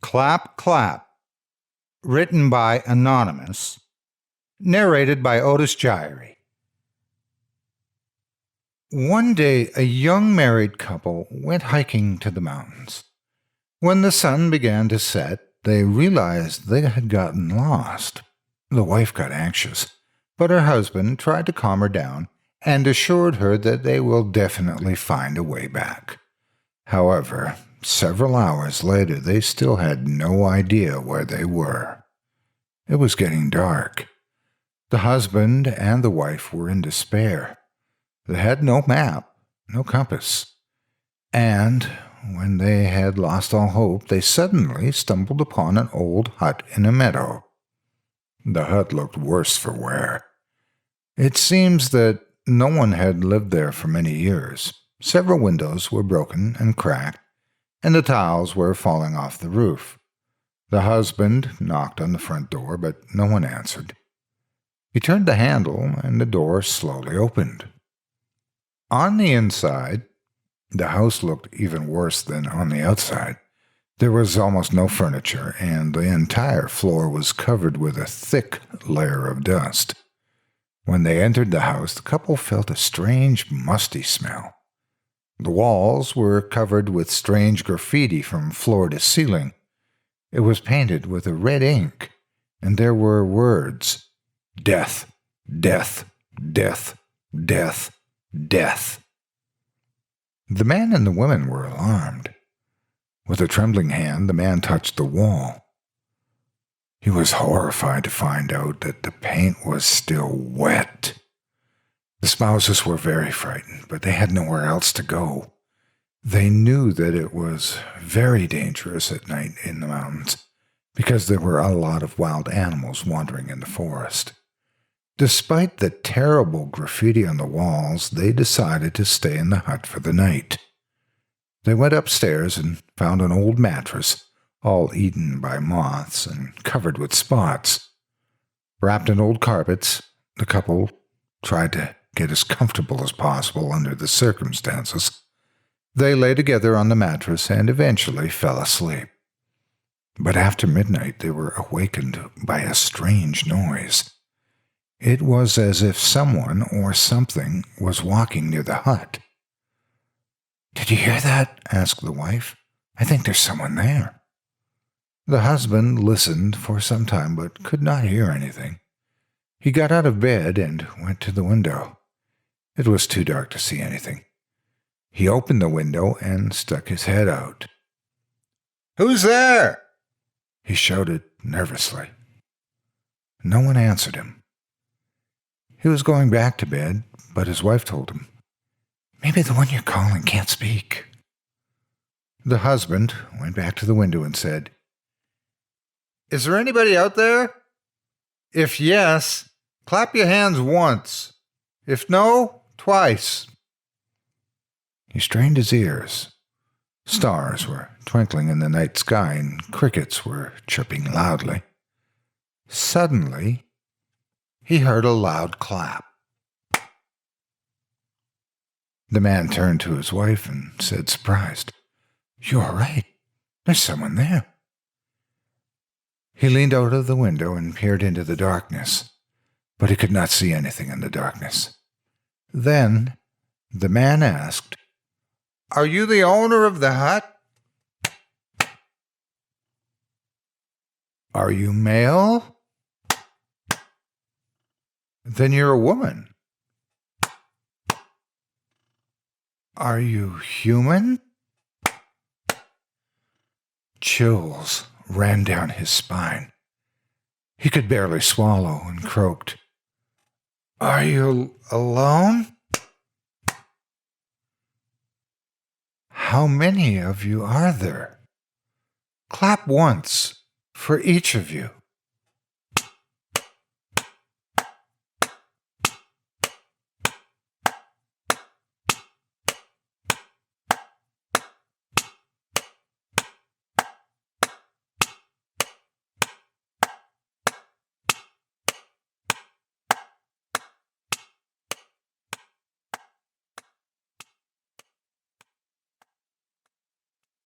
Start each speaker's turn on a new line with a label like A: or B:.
A: Clap, Clap, written by Anonymous, narrated by Otis Jiry. One day, a young married couple went hiking to the mountains. When the sun began to set, they realized they had gotten lost. The wife got anxious, but her husband tried to calm her down and assured her that they will definitely find a way back. However, several hours later, they still had no idea where they were. It was getting dark. The husband and the wife were in despair. They had no map, no compass. And when they had lost all hope, they suddenly stumbled upon an old hut in a meadow. The hut looked worse for wear. It seems that no one had lived there for many years. Several windows were broken and cracked, and the tiles were falling off the roof. The husband knocked on the front door, but no one answered. He turned the handle, and the door slowly opened. On the inside, the house looked even worse than on the outside. There was almost no furniture, and the entire floor was covered with a thick layer of dust. When they entered the house, the couple felt a strange, musty smell. The walls were covered with strange graffiti from floor to ceiling. It was painted with a red ink, and there were words: death, death, death, death, death. The man and the women were alarmed. With a trembling hand, the man touched the wall. He was horrified to find out that the paint was still wet. The spouses were very frightened, but they had nowhere else to go. They knew that it was very dangerous at night in the mountains, because there were a lot of wild animals wandering in the forest. Despite the terrible graffiti on the walls, they decided to stay in the hut for the night. They went upstairs and found an old mattress, all eaten by moths and covered with spots. Wrapped in old carpets, the couple tried to get as comfortable as possible under the circumstances. They lay together on the mattress and eventually fell asleep. But after midnight, they were awakened by a strange noise. It was as if someone or something was walking near the hut. "Did you hear that?" asked the wife. "I think there's someone there." The husband listened for some time but could not hear anything. He got out of bed and went to the window. It was too dark to see anything. He opened the window and stuck his head out. "Who's there?" he shouted nervously. No one answered him. He was going back to bed, but his wife told him, "Maybe the one you're calling can't speak." The husband went back to the window and said, "Is there anybody out there? If yes, clap your hands once. If no, twice." He strained his ears. Stars were twinkling in the night sky, and crickets were chirping loudly. Suddenly, he heard a loud clap. The man turned to his wife and said, surprised, "You are right. There's someone there." He leaned out of the window and peered into the darkness, but he could not see anything in the darkness. Then the man asked, "Are you the owner of the hut?" "Are you male?" "Then you're a woman." "Are you human?" Chills ran down his spine. He could barely swallow and croaked, "Are you alone?" "How many of you are there? Clap once for each of you."